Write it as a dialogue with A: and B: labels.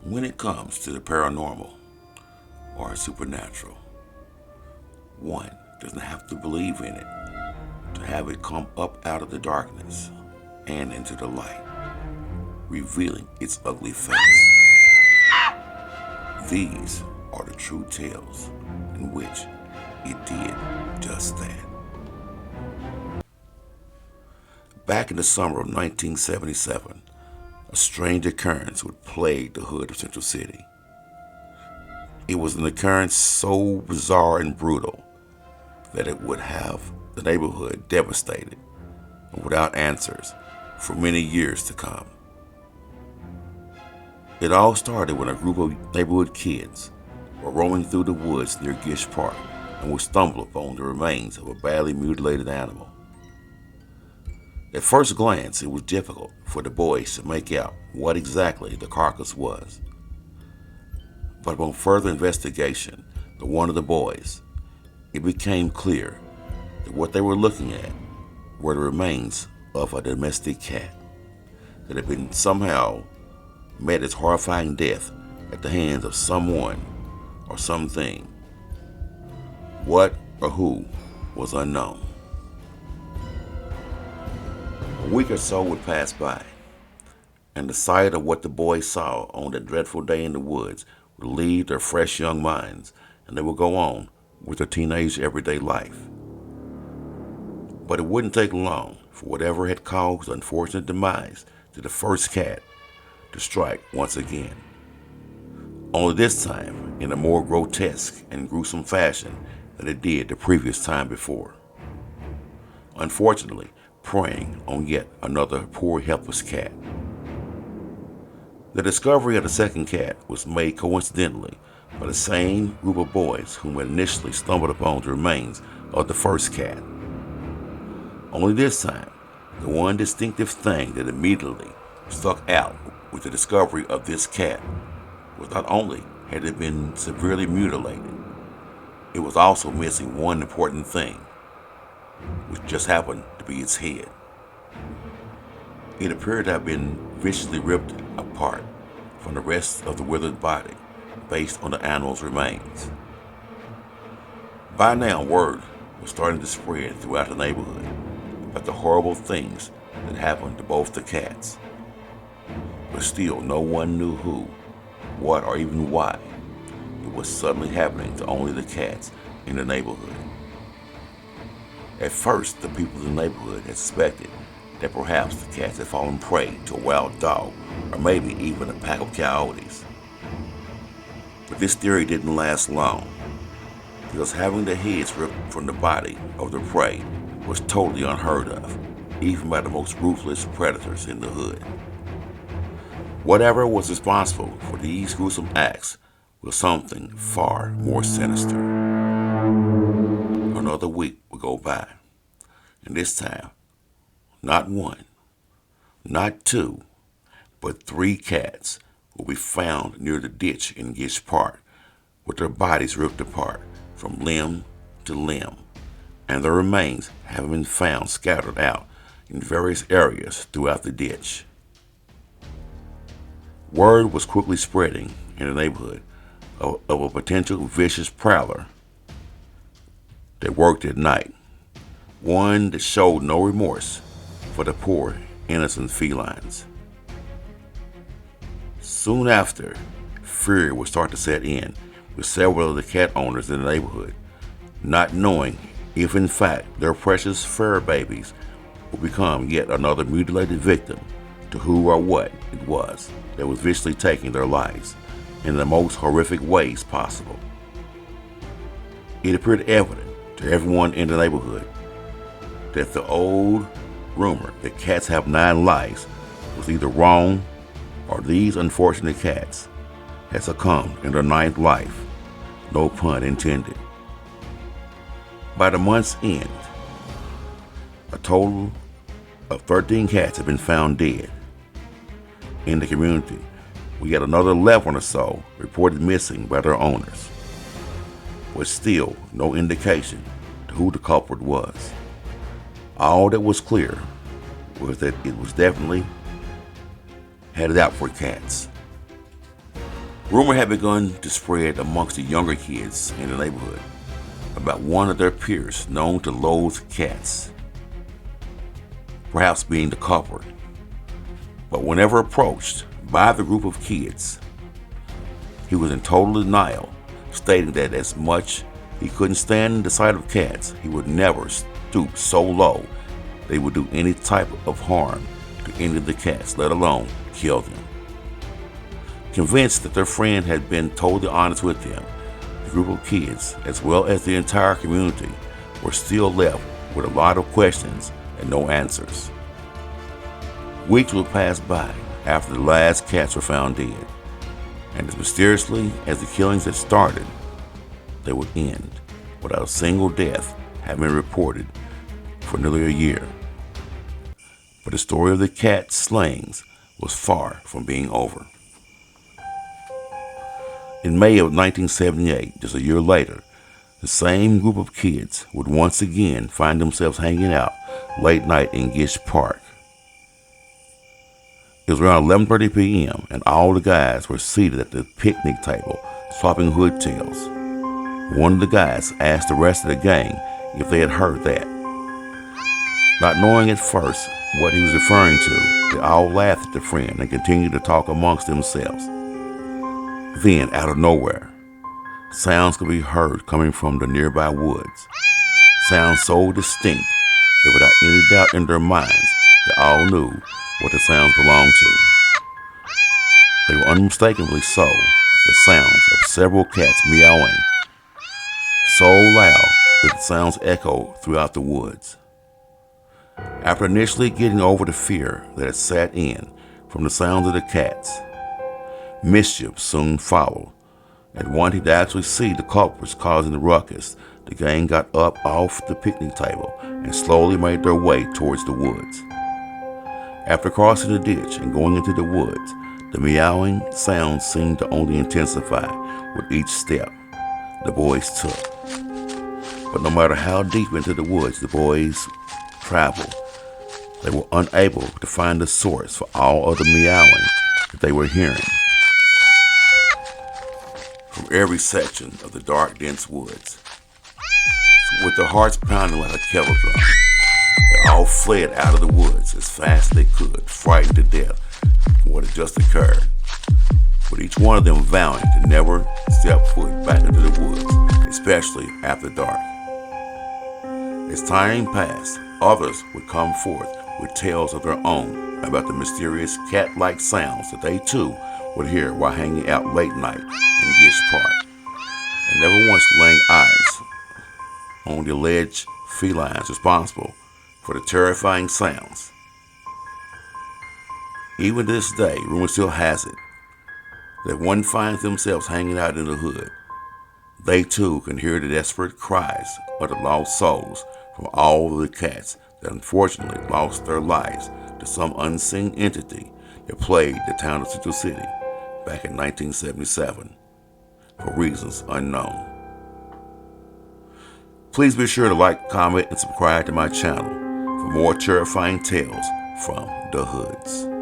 A: When it comes to the paranormal or supernatural, one doesn't have to believe in it to have it come up out of the darkness and into the light, revealing its ugly face. These are the true tales in which it did just that. Back in the summer of 1977, a strange occurrence would plague the hood of Central City. It was an occurrence so bizarre and brutal that it would have the neighborhood devastated and without answers for many years to come. It all started when a group of neighborhood kids were roaming through the woods near Gish Park and would stumble upon the remains of a badly mutilated animal. At first glance, it was difficult for the boys to make out what exactly the carcass was. But upon further investigation by one of the boys, it became clear that what they were looking at were the remains of a domestic cat that had been somehow met its horrifying death at the hands of someone or something. What or who was unknown. A week or so would pass by, and the sight of what the boys saw on that dreadful day in the woods would leave their fresh young minds, and they would go on with their teenage everyday life. But it wouldn't take long for whatever had caused the unfortunate demise to the first cat to strike once again. Only this time in a more grotesque and gruesome fashion than it did the previous time before. Unfortunately, preying on yet another poor helpless cat. The discovery of the second cat was made coincidentally by the same group of boys whom had initially stumbled upon the remains of the first cat. Only this time, the one distinctive thing that immediately stuck out with the discovery of this cat was not only had it been severely mutilated, it was also missing one important thing, which just happened to be its head. It appeared to have been viciously ripped apart from the rest of the withered body based on the animal's remains. By now, word was starting to spread throughout the neighborhood about the horrible things that happened to both the cats. But still, no one knew who, what, or even why it was suddenly happening to only the cats in the neighborhood. At first, the people in the neighborhood had suspected that perhaps the cats had fallen prey to a wild dog or maybe even a pack of coyotes. But this theory didn't last long, because having the heads ripped from the body of the prey was totally unheard of, even by the most ruthless predators in the hood. Whatever was responsible for these gruesome acts was something far more sinister. Another week would go by, and this time, not one, not two, but 3 cats will be found near the ditch in Gish Park, with their bodies ripped apart from limb to limb, and their remains having been found scattered out in various areas throughout the ditch. Word was quickly spreading in the neighborhood of a potential vicious prowler that worked at night, one that showed no remorse for the poor, innocent felines. Soon after, fear would start to set in with several of the cat owners in the neighborhood, not knowing if in fact their precious fur babies would become yet another mutilated victim to who or what it was that was viciously taking their lives in the most horrific ways possible. It appeared evident to everyone in the neighborhood that the old rumor that cats have 9 lives was either wrong, or these unfortunate cats had succumbed in their 9th life, no pun intended. By the month's end, a total of 13 cats had been found dead. In the community, we had another 11 or so reported missing by their owners, with still no indication to who the culprit was. All that was clear was that it was definitely headed out for cats. Rumor had begun to spread amongst the younger kids in the neighborhood about one of their peers known to loathe cats, perhaps being the culprit. But whenever approached by the group of kids, he was in total denial, stating that as much he couldn't stand the sight of cats, he would never stoop so low they would do any type of harm to any of the cats, let alone kill them. Convinced that their friend had been totally honest with them, the group of kids, as well as the entire community, were still left with a lot of questions and no answers. Weeks would pass by after the last cats were found dead, and as mysteriously as the killings had started, they would end without a single death having been reported for nearly a year. But the story of the cat slayings was far from being over. In May of 1978, just a year later, the same group of kids would once again find themselves hanging out late night in Gish Park. It was around 11:30 p.m. and all the guys were seated at the picnic table swapping hood tales. One of the guys asked the rest of the gang if they had heard that. Not knowing at first what he was referring to, they all laughed at the friend and continued to talk amongst themselves. Then, out of nowhere, sounds could be heard coming from the nearby woods. Sounds so distinct that without any doubt in their minds, they all knew what the sounds belonged to. They were unmistakably so, the sounds of several cats meowing so loud that the sounds echoed throughout the woods. After initially getting over the fear that had set in from the sounds of the cats, mischief soon followed, and wanting to actually see the culprits causing the ruckus, the gang got up off the picnic table and slowly made their way towards the woods. After crossing the ditch and going into the woods, the meowing sounds seemed to only intensify with each step the boys took. But no matter how deep into the woods the boys traveled, they were unable to find the source for all of the meowing that they were hearing. From every section of the dark, dense woods, with their hearts pounding like a kettle drum, they all fled out of the woods as fast as they could, frightened to death from what had just occurred, with each one of them vowing to never step foot back into the woods, especially after dark. As time passed, others would come forth with tales of their own about the mysterious cat-like sounds that they too would hear while hanging out late night in Gish Park, and never once laying eyes on the alleged felines responsible for the terrifying sounds. Even to this day, rumor still has it that one finds themselves hanging out in the hood, they too can hear the desperate cries of the lost souls from all of the cats that unfortunately lost their lives to some unseen entity that plagued the town of Central City back in 1977 for reasons unknown. Please be sure to like, comment, and subscribe to my channel for more terrifying tales from the hoods.